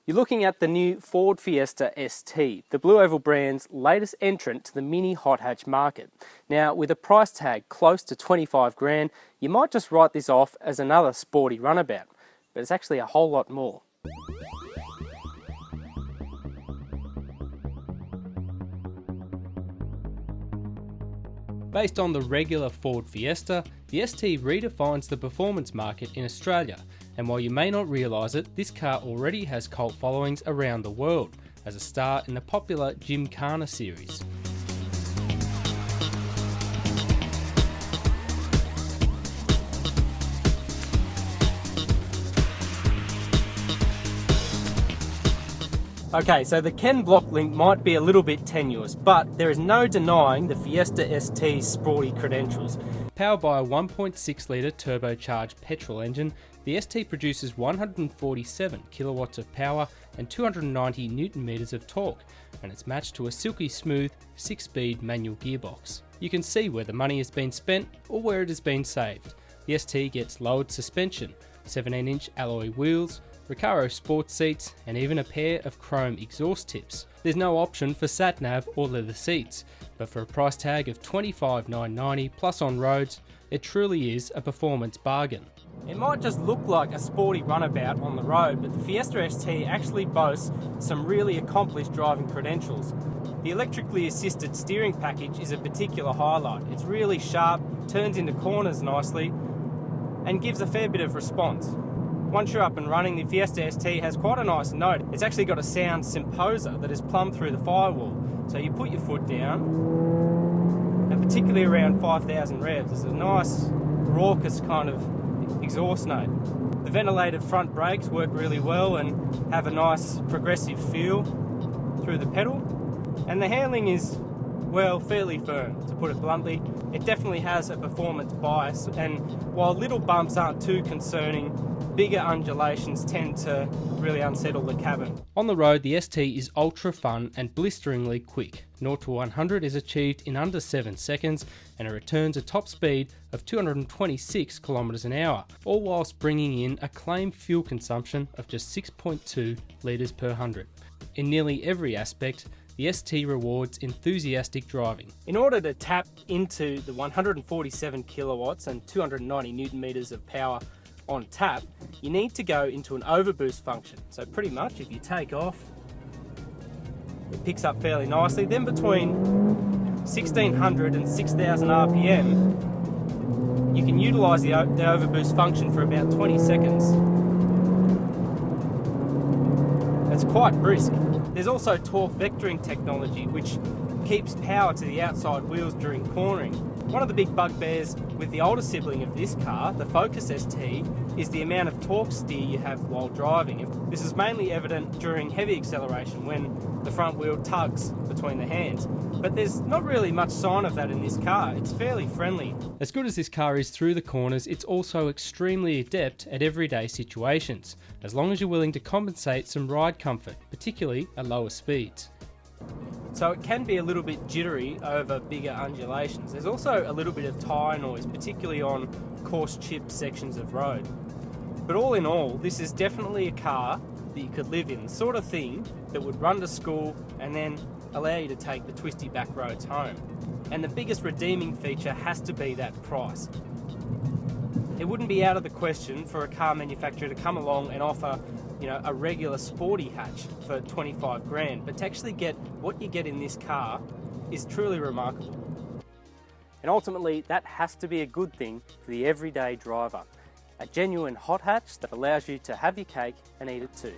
You're looking at the new Ford Fiesta ST, the Blue Oval brand's latest entrant to the mini hot hatch market. Now, with a price tag close to 25 grand, you might just write this off as another sporty runabout, but it's actually a whole lot more. Based on the regular Ford Fiesta, the ST redefines the performance market in Australia, and while you may not realise it, this car already has cult followings around the world, as a star in the popular Gymkhana series. Okay, so the Ken Block link might be a little bit tenuous, but there is no denying the Fiesta ST's sporty credentials. Powered by a 1.6 litre turbocharged petrol engine, the ST produces 147 kilowatts of power and 290 newton meters of torque, and it's matched to a silky smooth 6-speed manual gearbox. You can see where the money has been spent or where it has been saved. The ST gets lowered suspension, 17-inch alloy wheels, Recaro sports seats, and even a pair of chrome exhaust tips. There's no option for sat-nav or leather seats, but for a price tag of $25,990 plus on roads, it truly is a performance bargain. It might just look like a sporty runabout on the road, but the Fiesta ST actually boasts some really accomplished driving credentials. The electrically assisted steering package is a particular highlight. It's really sharp, turns into corners nicely, and gives a fair bit of response. Once you're up and running, the Fiesta ST has quite a nice note. It's actually got a sound symposer that is plumbed through the firewall. So you put your foot down, and particularly around 5,000 revs, there's a nice raucous kind of exhaust note. The ventilated front brakes work really well and have a nice progressive feel through the pedal. And the handling is, well, fairly firm, to put it bluntly. It definitely has a performance bias, and while little bumps aren't too concerning, bigger undulations tend to really unsettle the cabin. On the road, the ST is ultra fun and blisteringly quick. 0 to 100 is achieved in under 7 seconds, and it returns a top speed of 226 kilometers an hour, all whilst bringing in a claimed fuel consumption of just 6.2 litres per 100. In nearly every aspect, the ST rewards enthusiastic driving. In order to tap into the 147 kilowatts and 290 newton meters of power on tap, you need to go into an overboost function. So pretty much if you take off, it picks up fairly nicely. Then between 1600 and 6000 RPM, you can utilize the overboost function for about 20 seconds. It's quite brisk. There's also torque vectoring technology, which keeps power to the outside wheels during cornering. One of the big bugbears with the older sibling of this car, the Focus ST, is the amount of torque steer you have while driving. This is mainly evident during heavy acceleration when the front wheel tugs between the hands. But there's not really much sign of that in this car. It's fairly friendly. As good as this car is through the corners, it's also extremely adept at everyday situations, as long as you're willing to compensate some ride comfort, particularly at lower speeds. So it can be a little bit jittery over bigger undulations. There's also a little bit of tyre noise, particularly on coarse chipped sections of road. But all in all, this is definitely a car that you could live in, the sort of thing that would run to school and then allow you to take the twisty back roads home. And the biggest redeeming feature has to be that price. It wouldn't be out of the question for a car manufacturer to come along and offer, a regular sporty hatch for 25 grand, but to actually get what you get in this car is truly remarkable. And ultimately, that has to be a good thing for the everyday driver. A genuine hot hatch that allows you to have your cake and eat it too.